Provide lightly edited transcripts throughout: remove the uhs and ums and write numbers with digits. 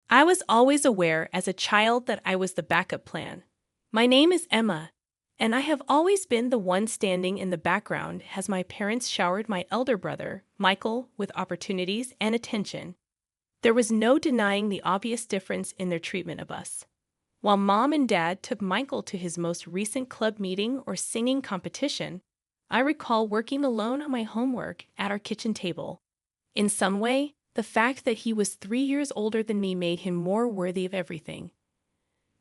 I was always aware as a child that I was the backup plan. My name is Emma, and I have always been the one standing in the background as my parents showered my elder brother, Michael, with opportunities and attention. There was no denying the obvious difference in their treatment of us. While Mom and Dad took Michael to his most recent club meeting or singing competition, I recall working alone on my homework at our kitchen table. In some way, the fact that he was 3 years older than me made him more worthy of everything.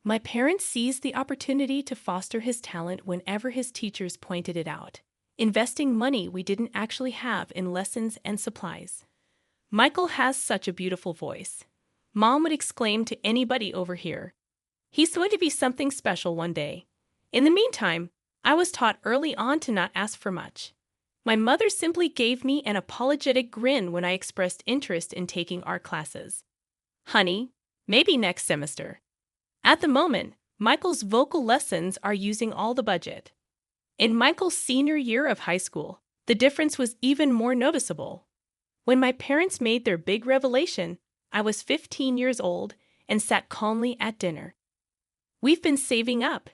My parents seized the opportunity to foster his talent whenever his teachers pointed it out, investing money we didn't actually have in lessons and supplies. Michael has such a beautiful voice. Mom would exclaim to anybody over here, "He's going to be something special one day." In the meantime, I was taught early on to not ask for much. My mother simply gave me an apologetic grin when I expressed interest in taking art classes. "Honey, maybe next semester." At the moment, Michael's vocal lessons are using all the budget. In Michael's senior year of high school, the difference was even more noticeable. When my parents made their big revelation, I was 15 years old and sat calmly at dinner. "We've been saving up,"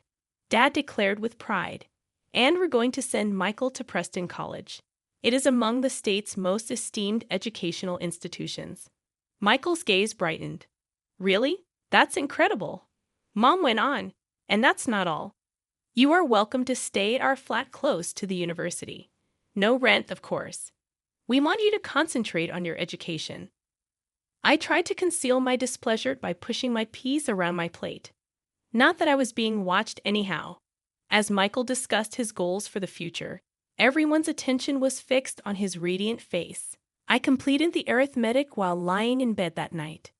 Dad declared with pride, "and we're going to send Michael to Preston College. It is among the state's most esteemed educational institutions." Michael's gaze brightened. "Really? That's incredible." Mom went on, "And that's not all. You are welcome to stay at our flat close to the university. No rent, of course. We want you to concentrate on your education." I tried to conceal my displeasure by pushing my peas around my plate. Not that I was being watched anyhow. As Michael discussed his goals for the future, everyone's attention was fixed on his radiant face. I completed the arithmetic while lying in bed that night.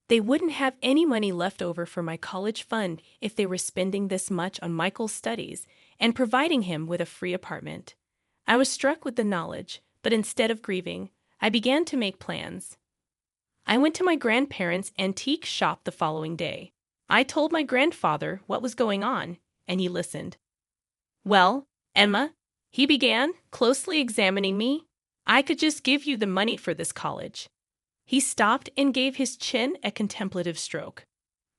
They wouldn't have any money left over for my college fund if they were spending this much on Michael's studies and providing him with a free apartment. I was struck with the knowledge, but instead of grieving, I began to make plans. I went to my grandparents' antique shop the following day. I told my grandfather what was going on, and he listened. "Well, Emma," he began, closely examining me, "I could just give you the money for this college." He stopped and gave his chin a contemplative stroke.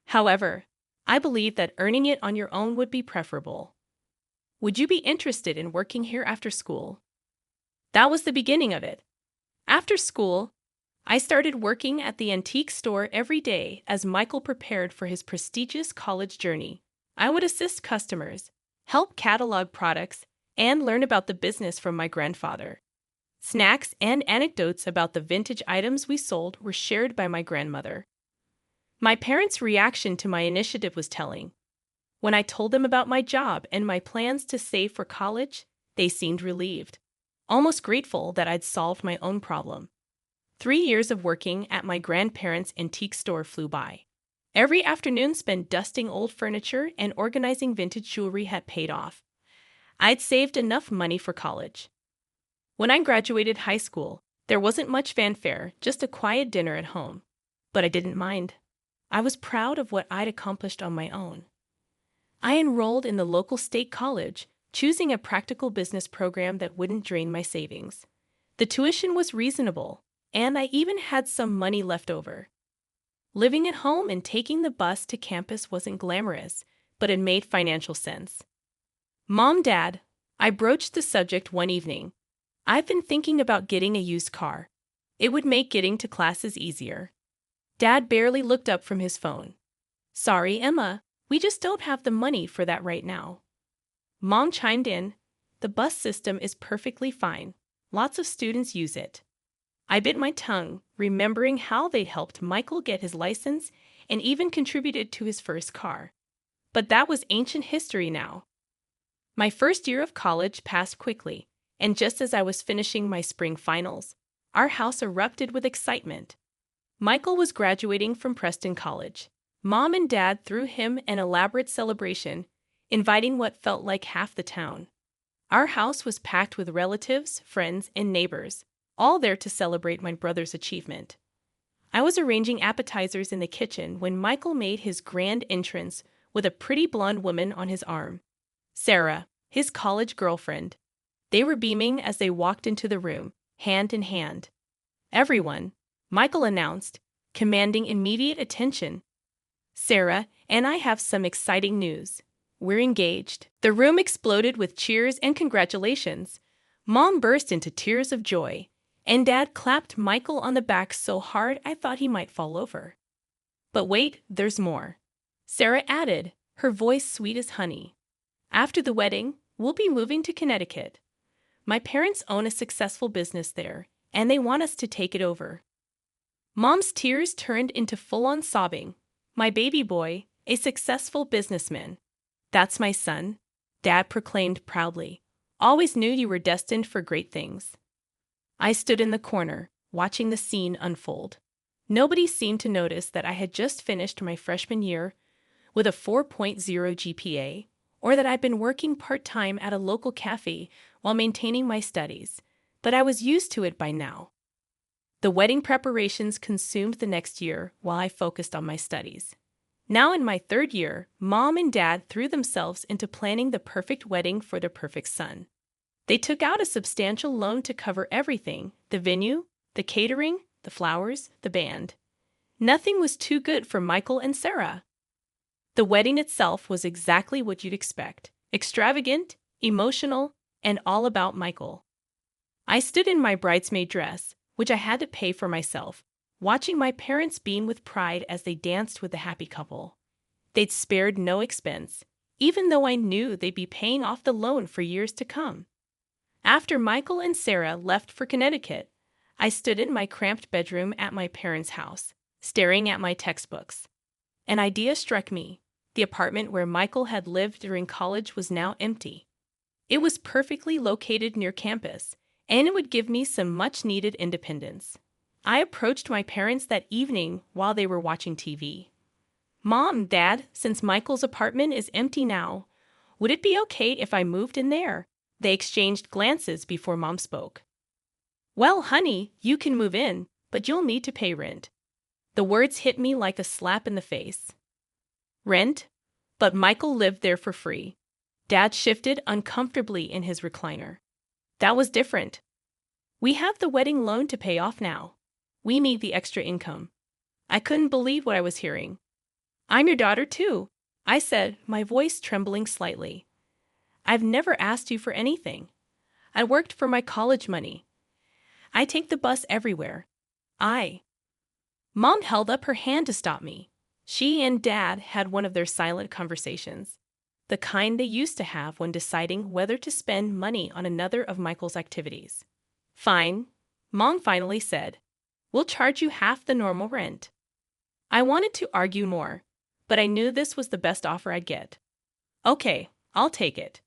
"However, I believe that earning it on your own would be preferable. Would you be interested in working here after school?" That was the beginning of it. After school, I started working at the antique store every day as Michael prepared for his prestigious college journey. I would assist customers, help catalog products, and learn about the business from my grandfather. Snacks and anecdotes about the vintage items we sold were shared by my grandmother. My parents' reaction to my initiative was telling. When I told them about my job and my plans to save for college, they seemed relieved, almost grateful that I'd solved my own problem. 3 years of working at my grandparents' antique store flew by. Every afternoon spent dusting old furniture and organizing vintage jewelry had paid off. I'd saved enough money for college. When I graduated high school, there wasn't much fanfare, just a quiet dinner at home. But I didn't mind. I was proud of what I'd accomplished on my own. I enrolled in the local state college, choosing a practical business program that wouldn't drain my savings. The tuition was reasonable, and I even had some money left over. Living at home and taking the bus to campus wasn't glamorous, but it made financial sense. "Mom, Dad," I broached the subject one evening. "I've been thinking about getting a used car. It would make getting to classes easier." Dad barely looked up from his phone. "Sorry, Emma, we just don't have the money for that right now." Mom chimed in, "The bus system is perfectly fine. Lots of students use it." I bit my tongue, remembering how they'd helped Michael get his license and even contributed to his first car. But that was ancient history now. My first year of college passed quickly, and just as I was finishing my spring finals, our house erupted with excitement. Michael was graduating from Preston College. Mom and Dad threw him an elaborate celebration, inviting what felt like half the town. Our house was packed with relatives, friends, and neighbors, all there to celebrate my brother's achievement. I was arranging appetizers in the kitchen when Michael made his grand entrance with a pretty blonde woman on his arm. Sarah, his college girlfriend. They were beaming as they walked into the room, hand in hand. "Everyone," Michael announced, commanding immediate attention. "Sarah and I have some exciting news. We're engaged." The room exploded with cheers and congratulations. Mom burst into tears of joy, and Dad clapped Michael on the back so hard I thought he might fall over. "But wait, there's more," Sarah added, her voice sweet as honey. "After the wedding, we'll be moving to Connecticut. My parents own a successful business there, and they want us to take it over." Mom's tears turned into full-on sobbing. "My baby boy, a successful businessman. That's my son," Dad proclaimed proudly. "Always knew you were destined for great things." I stood in the corner, watching the scene unfold. Nobody seemed to notice that I had just finished my freshman year with a 4.0 GPA, or that I'd been working part-time at a local cafe while maintaining my studies, but I was used to it by now. The wedding preparations consumed the next year while I focused on my studies. Now in my third year, Mom and Dad threw themselves into planning the perfect wedding for their perfect son. They took out a substantial loan to cover everything: the venue, the catering, the flowers, the band. Nothing was too good for Michael and Sarah. The wedding itself was exactly what you'd expect: extravagant, emotional, and all about Michael. I stood in my bridesmaid dress, which I had to pay for myself, watching my parents beam with pride as they danced with the happy couple. They'd spared no expense, even though I knew they'd be paying off the loan for years to come. After Michael and Sarah left for Connecticut, I stood in my cramped bedroom at my parents' house, staring at my textbooks. An idea struck me. The apartment where Michael had lived during college was now empty. It was perfectly located near campus, and it would give me some much-needed independence. I approached my parents that evening while they were watching TV. "Mom, Dad, since Michael's apartment is empty now, would it be okay if I moved in there?" They exchanged glances before Mom spoke. "Well, honey, you can move in, but you'll need to pay rent." The words hit me like a slap in the face. Rent? But Michael lived there for free. Dad shifted uncomfortably in his recliner. "That was different. We have the wedding loan to pay off now. We need the extra income." I couldn't believe what I was hearing. "I'm your daughter too," I said, my voice trembling slightly. "I've never asked you for anything. I worked for my college money. I take the bus everywhere. Mom held up her hand to stop me. She and Dad had one of their silent conversations, the kind they used to have when deciding whether to spend money on another of Michael's activities. "Fine," Mom finally said. "We'll charge you half the normal rent." I wanted to argue more, but I knew this was the best offer I'd get. "Okay, I'll take it."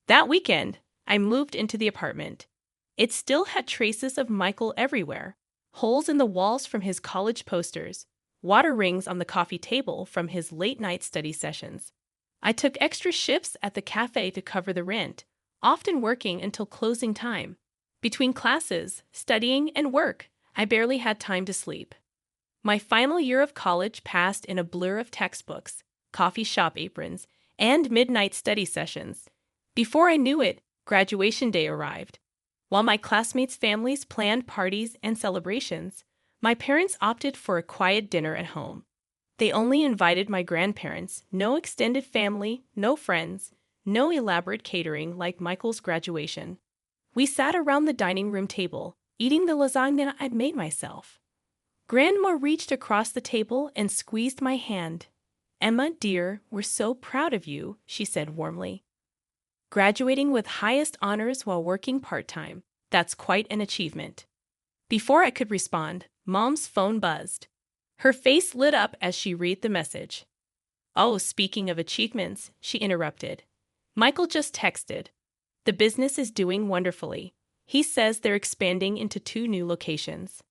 That weekend, I moved into the apartment. It still had traces of Michael everywhere: holes in the walls from his college posters, water rings on the coffee table from his late-night study sessions. I took extra shifts at the cafe to cover the rent, often working until closing time. Between classes, studying, and work, I barely had time to sleep. My final year of college passed in a blur of textbooks, coffee shop aprons, and midnight study sessions. Before I knew it, graduation day arrived. While my classmates' families planned parties and celebrations, my parents opted for a quiet dinner at home. They only invited my grandparents, no extended family, no friends, no elaborate catering like Michael's graduation. We sat around the dining room table, eating the lasagna I'd made myself. Grandma reached across the table and squeezed my hand. "Emma, dear, we're so proud of you," she said warmly. "Graduating with highest honors while working part-time. That's quite an achievement." Before I could respond, Mom's phone buzzed. Her face lit up as she read the message. "Oh, speaking of achievements," she interrupted. "Michael just texted. The business is doing wonderfully. He says they're expanding into 2 new locations."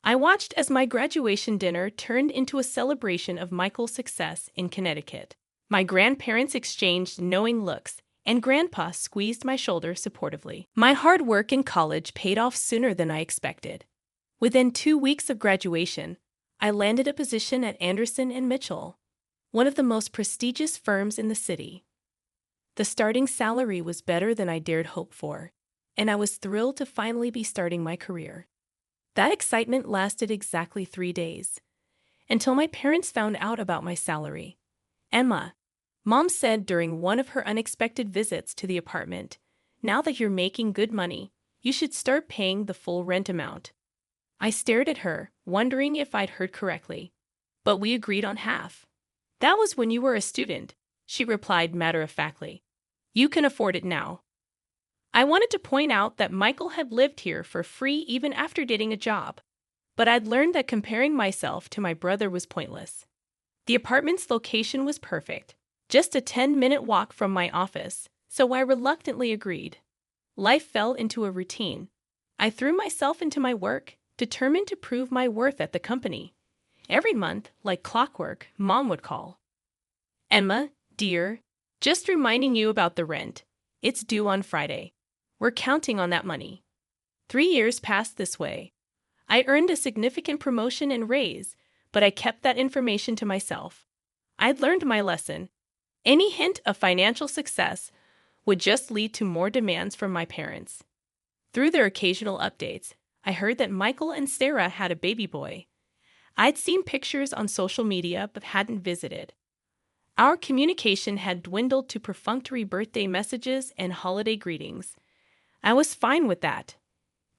I watched as my graduation dinner turned into a celebration of Michael's success in Connecticut. My grandparents exchanged knowing looks, and Grandpa squeezed my shoulder supportively. My hard work in college paid off sooner than I expected. Within 2 weeks of graduation, I landed a position at Anderson & Mitchell, one of the most prestigious firms in the city. The starting salary was better than I dared hope for, and I was thrilled to finally be starting my career. That excitement lasted exactly 3 days. until my parents found out about my salary. Emma, Mom said during one of her unexpected visits to the apartment, now that you're making good money, you should start paying the full rent amount. I stared at her, wondering if I'd heard correctly. But we agreed on half. That was when you were a student, she replied matter-of-factly. You can afford it now. I wanted to point out that Michael had lived here for free even after getting a job, but I'd learned that comparing myself to my brother was pointless. The apartment's location was perfect, just a 10-minute walk from my office, so I reluctantly agreed. Life fell into a routine. I threw myself into my work, determined to prove my worth at the company. Every month, like clockwork, Mom would call. Emma, dear, just reminding you about the rent. It's due on Friday. We're counting on that money. 3 years passed this way. I earned a significant promotion and raise, but I kept that information to myself. I'd learned my lesson. Any hint of financial success would just lead to more demands from my parents. Through their occasional updates, I heard that Michael and Sarah had a baby boy. I'd seen pictures on social media but hadn't visited. Our communication had dwindled to perfunctory birthday messages and holiday greetings. I was fine with that.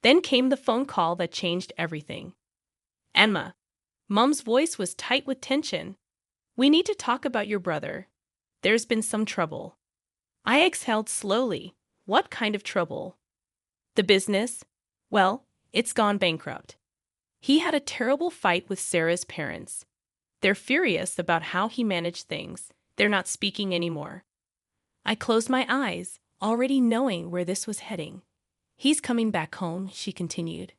Then came the phone call that changed everything. Emma. Mom's voice was tight with tension. We need to talk about your brother. There's been some trouble. I exhaled slowly. What kind of trouble? The business? Well, it's gone bankrupt. He had a terrible fight with Sarah's parents. They're furious about how he managed things. They're not speaking anymore. I closed my eyes, already knowing where this was heading. He's coming back home, she continued,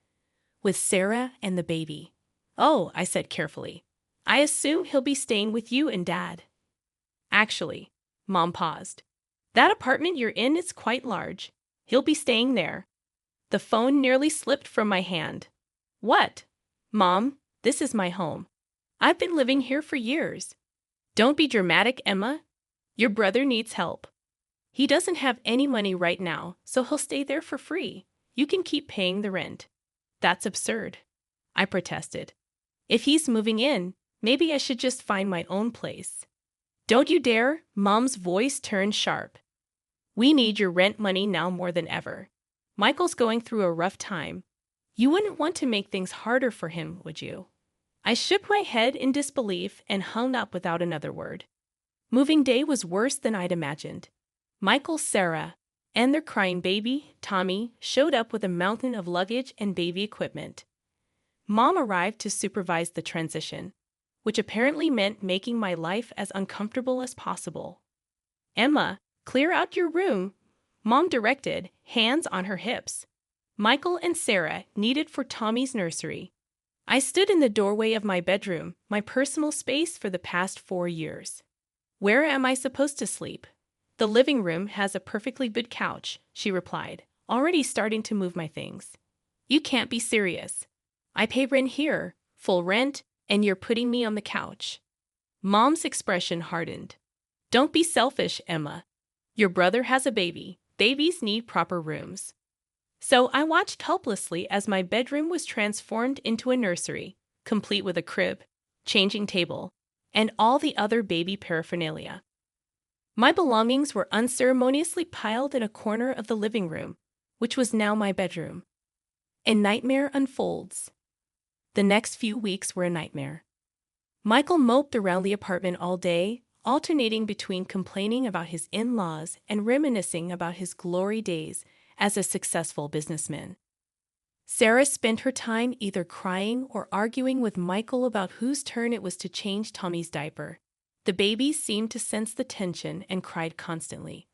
with Sarah and the baby. Oh, I said carefully. I assume he'll be staying with you and Dad. Actually, Mom paused. That apartment you're in is quite large. He'll be staying there. The phone nearly slipped from my hand. What? Mom, this is my home. I've been living here for years. Don't be dramatic, Emma. Your brother needs help. He doesn't have any money right now, so he'll stay there for free. You can keep paying the rent. That's absurd, I protested. If he's moving in, maybe I should just find my own place. Don't you dare, Mom's voice turned sharp. We need your rent money now more than ever. Michael's going through a rough time. You wouldn't want to make things harder for him, would you? I shook my head in disbelief and hung up without another word. Moving day was worse than I'd imagined. Michael, Sarah, and their crying baby, Tommy, showed up with a mountain of luggage and baby equipment. Mom arrived to supervise the transition, which apparently meant making my life as uncomfortable as possible. Emma, clear out your room, Mom directed, hands on her hips. Michael and Sarah needed for Tommy's nursery. I stood in the doorway of my bedroom, my personal space for the past 4 years. Where am I supposed to sleep? The living room has a perfectly good couch, she replied, already starting to move my things. You can't be serious. I pay rent here, full rent, and you're putting me on the couch. Mom's expression hardened. Don't be selfish, Emma. Your brother has a baby. Babies need proper rooms. So I watched helplessly as my bedroom was transformed into a nursery, complete with a crib, changing table, and all the other baby paraphernalia. My belongings were unceremoniously piled in a corner of the living room, which was now my bedroom. A nightmare unfolds. The next few weeks were a nightmare. Michael moped around the apartment all day, alternating between complaining about his in-laws and reminiscing about his glory days as a successful businessman. Sarah spent her time either crying or arguing with Michael about whose turn it was to change Tommy's diaper. The baby seemed to sense the tension and cried constantly.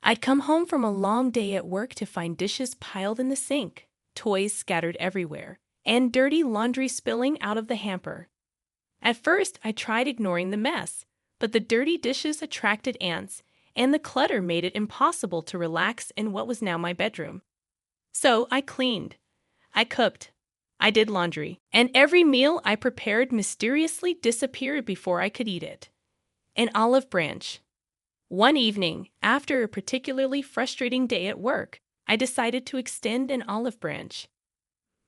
I'd come home from a long day at work to find dishes piled in the sink, toys scattered everywhere, and dirty laundry spilling out of the hamper. At first, I tried ignoring the mess, but the dirty dishes attracted ants, and the clutter made it impossible to relax in what was now my bedroom. So I cleaned. I cooked. I did laundry, and every meal I prepared mysteriously disappeared before I could eat it. An olive branch. One evening, after a particularly frustrating day at work, I decided to extend an olive branch.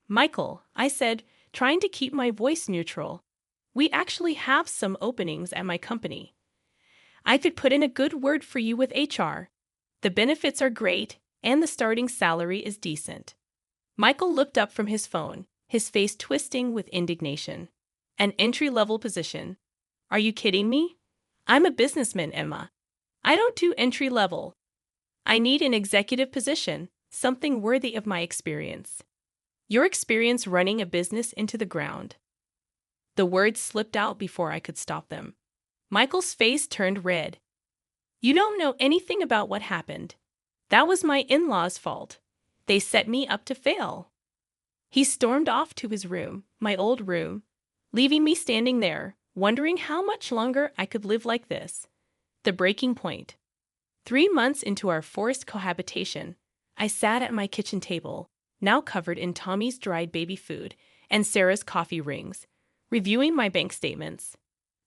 Michael, I said, trying to keep my voice neutral. We actually have some openings at my company. I could put in a good word for you with HR. The benefits are great, and the starting salary is decent. Michael looked up from his phone, his face twisting with indignation. An entry-level position. Are you kidding me? I'm a businessman, Emma. I don't do entry-level. I need an executive position, something worthy of my experience. Your experience running a business into the ground. The words slipped out before I could stop them. Michael's face turned red. You don't know anything about what happened. That was my in-laws' fault. They set me up to fail. He stormed off to his room, my old room, leaving me standing there, wondering how much longer I could live like this. The breaking point. 3 months into our forced cohabitation, I sat at my kitchen table, now covered in Tommy's dried baby food and Sarah's coffee rings, reviewing my bank statements.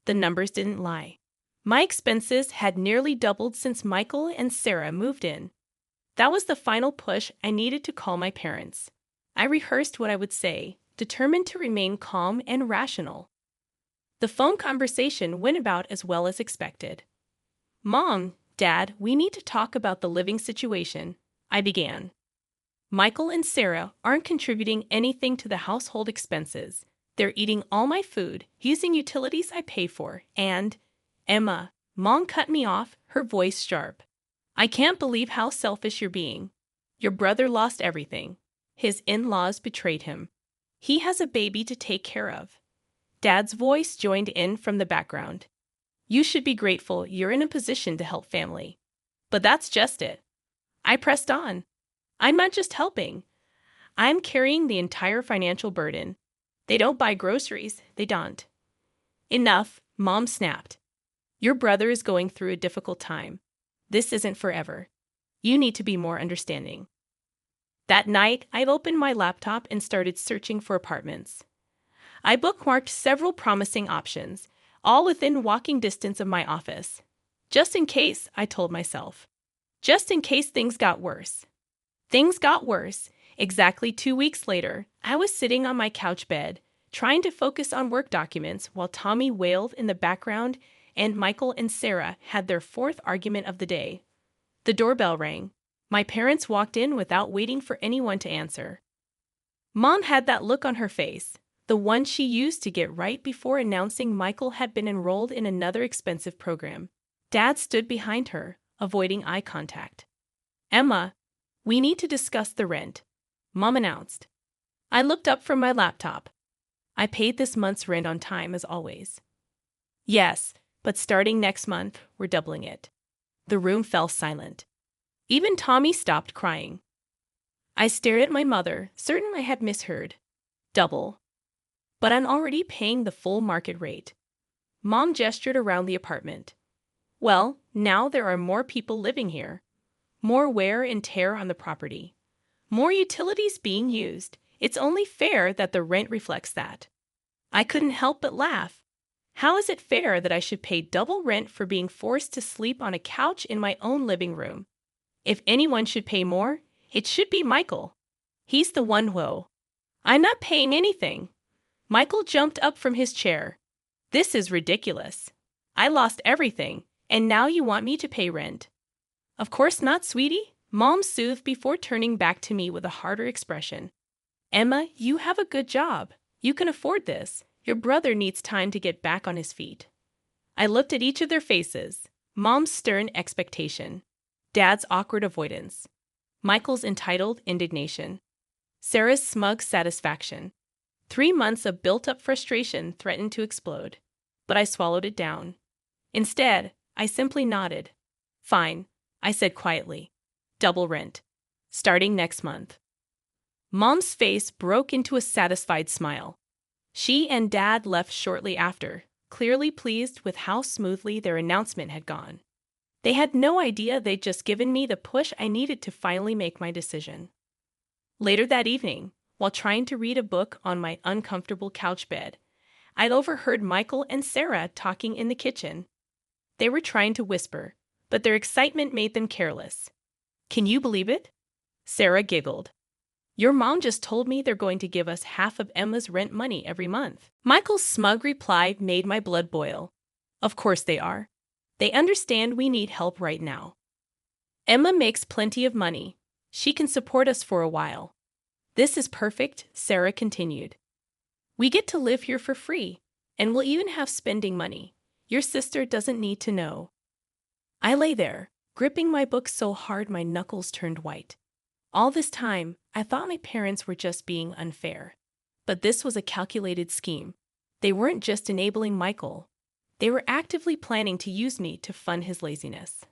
The numbers didn't lie. My expenses had nearly doubled since Michael and Sarah moved in. That was the final push I needed to call my parents. I rehearsed what I would say, determined to remain calm and rational. The phone conversation went about as well as expected. Mom, Dad, we need to talk about the living situation, I began. Michael and Sarah aren't contributing anything to the household expenses. They're eating all my food, using utilities I pay for, and… Emma, Mom cut me off, her voice sharp. I can't believe how selfish you're being. Your brother lost everything. His in-laws betrayed him. He has a baby to take care of. Dad's voice joined in from the background. You should be grateful you're in a position to help family. But that's just it. I pressed on. I'm not just helping. I'm carrying the entire financial burden. They don't buy groceries, they don't. Enough, Mom snapped. Your brother is going through a difficult time. This isn't forever. You need to be more understanding. That night, I opened my laptop and started searching for apartments. I bookmarked several promising options, all within walking distance of my office. Just in case, I told myself. Just in case things got worse. Things got worse. Exactly 2 weeks later, I was sitting on my couch bed, trying to focus on work documents while Tommy wailed in the background and Michael and Sarah had their fourth argument of the day. The doorbell rang. My parents walked in without waiting for anyone to answer. Mom had that look on her face, the one she used to get right before announcing Michael had been enrolled in another expensive program. Dad stood behind her, avoiding eye contact. Emma, we need to discuss the rent, Mom announced. I looked up from my laptop. I paid this month's rent on time as always. Yes, but starting next month, we're doubling it. The room fell silent. Even Tommy stopped crying. I stared at my mother, certain I had misheard. Double. But I'm already paying the full market rate. Mom gestured around the apartment. Well, now there are more people living here. More wear and tear on the property. More utilities being used. It's only fair that the rent reflects that. I couldn't help but laugh. How is it fair that I should pay double rent for being forced to sleep on a couch in my own living room? If anyone should pay more, it should be Michael. He's the one who… I'm not paying anything. Michael jumped up from his chair. This is ridiculous. I lost everything, and now you want me to pay rent. Of course not, sweetie, Mom soothed before turning back to me with a harder expression. Emma, you have a good job. You can afford this. Your brother needs time to get back on his feet. I looked at each of their faces. Mom's stern expectation. Dad's awkward avoidance. Michael's entitled indignation. Sarah's smug satisfaction. 3 months of built-up frustration threatened to explode. But I swallowed it down. Instead, I simply nodded. Fine, I said quietly. Double rent. Starting next month. Mom's face broke into a satisfied smile. She and Dad left shortly after, clearly pleased with how smoothly their announcement had gone. They had no idea they'd just given me the push I needed to finally make my decision. Later that evening, while trying to read a book on my uncomfortable couch bed, I'd overheard Michael and Sarah talking in the kitchen. They were trying to whisper, but their excitement made them careless. Can you believe it? Sarah giggled. Your mom just told me they're going to give us half of Emma's rent money every month. Michael's smug reply made my blood boil. Of course they are. They understand we need help right now. Emma makes plenty of money. She can support us for a while. This is perfect, Sarah continued. We get to live here for free, and we'll even have spending money. Your sister doesn't need to know. I lay there, gripping my book so hard my knuckles turned white. All this time, I thought my parents were just being unfair. But this was a calculated scheme. They weren't just enabling Michael. They were actively planning to use me to fund his laziness.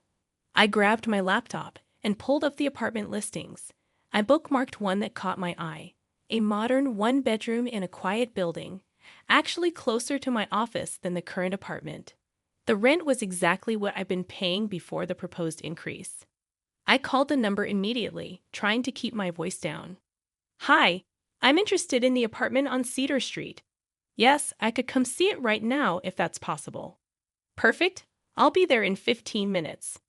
I grabbed my laptop and pulled up the apartment listings. I bookmarked one that caught my eye. A modern one-bedroom in a quiet building, actually closer to my office than the current apartment. The rent was exactly what I'd been paying before the proposed increase. I called the number immediately, trying to keep my voice down. Hi, I'm interested in the apartment on Cedar Street. Yes, I could come see it right now if that's possible. Perfect. I'll be there in 15 minutes.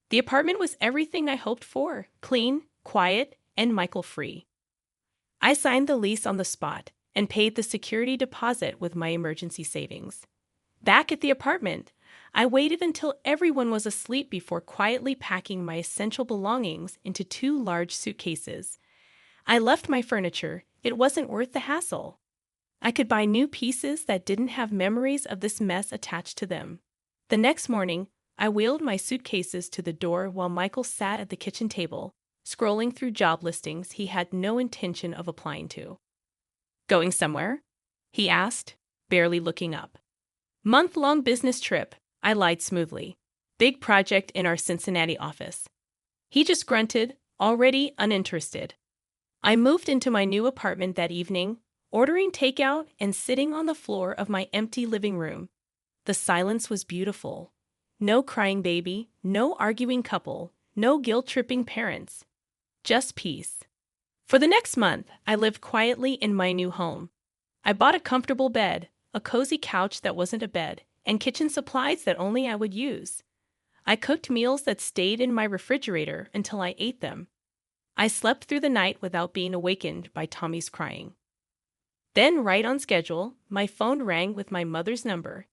The apartment was everything I hoped for: clean, quiet, and Michael-free. I signed the lease on the spot and paid the security deposit with my emergency savings. Back at the apartment, I waited until everyone was asleep before quietly packing my essential belongings into 2 large suitcases. I left my furniture. It wasn't worth the hassle. I could buy new pieces that didn't have memories of this mess attached to them. The next morning, I wheeled my suitcases to the door while Michael sat at the kitchen table, scrolling through job listings he had no intention of applying to. Going somewhere? He asked, barely looking up. Month-long business trip, I lied smoothly. Big project in our Cincinnati office. He just grunted, already uninterested. I moved into my new apartment that evening, ordering takeout and sitting on the floor of my empty living room. The silence was beautiful. No crying baby, no arguing couple, no guilt-tripping parents. Just peace. For the next month, I lived quietly in my new home. I bought a comfortable bed, a cozy couch that wasn't a bed, and kitchen supplies that only I would use. I cooked meals that stayed in my refrigerator until I ate them. I slept through the night without being awakened by Tommy's crying. Then, right on schedule, my phone rang with my mother's number.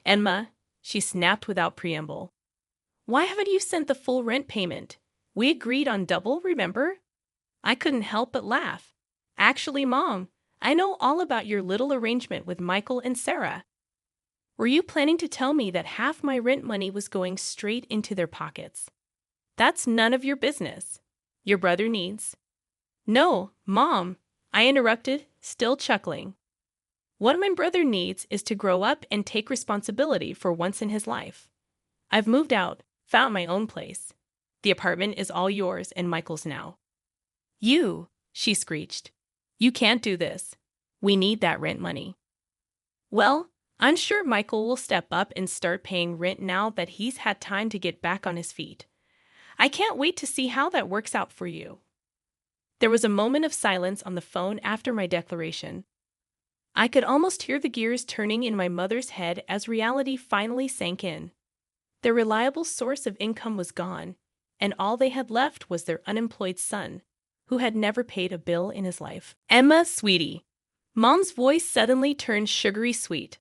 Emma, she snapped without preamble. Why haven't you sent the full rent payment? We agreed on double, remember? I couldn't help but laugh. Actually, Mom, I know all about your little arrangement with Michael and Sarah. Were you planning to tell me that half my rent money was going straight into their pockets? That's none of your business. Your brother needs. No, Mom, I interrupted, still chuckling. What my brother needs is to grow up and take responsibility for once in his life. I've moved out, found my own place. The apartment is all yours and Michael's now. You, she screeched. You can't do this. We need that rent money. Well, I'm sure Michael will step up and start paying rent now that he's had time to get back on his feet. I can't wait to see how that works out for you. There was a moment of silence on the phone after my declaration. I could almost hear the gears turning in my mother's head as reality finally sank in. Their reliable source of income was gone, and all they had left was their unemployed son, who had never paid a bill in his life. Emma, sweetie. Mom's voice suddenly turned sugary sweet,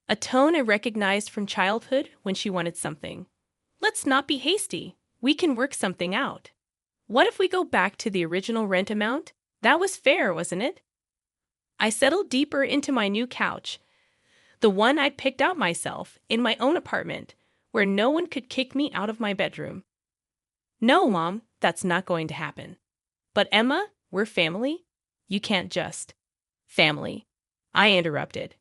a tone I recognized from childhood when she wanted something. Let's not be hasty. We can work something out. What if we go back to the original rent amount? That was fair, wasn't it? I settled deeper into my new couch, the one I'd picked out myself, in my own apartment, where no one could kick me out of my bedroom. No, Mom, that's not going to happen. But Emma, we're family. You can't just. Family. I interrupted.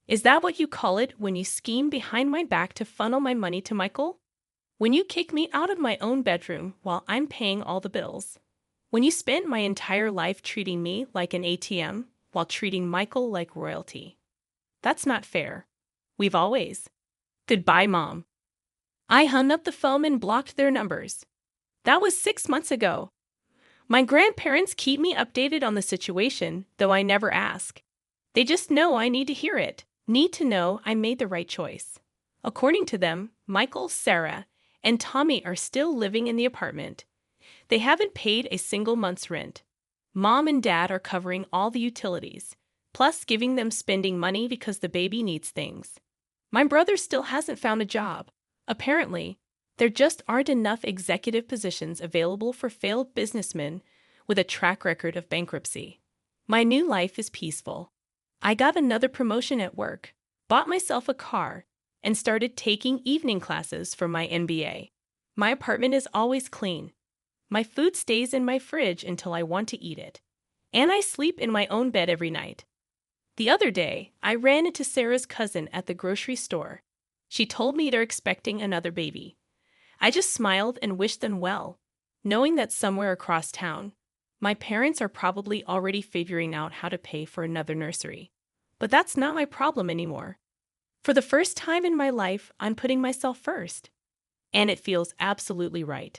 Is that what you call it when you scheme behind my back to funnel my money to Michael? When you kick me out of my own bedroom while I'm paying all the bills? When you spent my entire life treating me like an ATM while treating Michael like royalty? That's not fair. We've always. Goodbye, Mom. I hung up the phone and blocked their numbers. That was 6 months ago. My grandparents keep me updated on the situation, though I never ask. They just know I need to hear it, need to know I made the right choice. According to them, Michael, Sarah, and Tommy are still living in the apartment. They haven't paid a single month's rent. Mom and dad are covering all the utilities, plus giving them spending money because the baby needs things. My brother still hasn't found a job. Apparently, there just aren't enough executive positions available for failed businessmen with a track record of bankruptcy. My new life is peaceful. I got another promotion at work, bought myself a car, and started taking evening classes for my MBA. My apartment is always clean. My food stays in my fridge until I want to eat it. And I sleep in my own bed every night. The other day, I ran into Sarah's cousin at the grocery store. She told me they're expecting another baby. I just smiled and wished them well, knowing that somewhere across town, my parents are probably already figuring out how to pay for another nursery. But that's not my problem anymore. For the first time in my life, I'm putting myself first. And it feels absolutely right.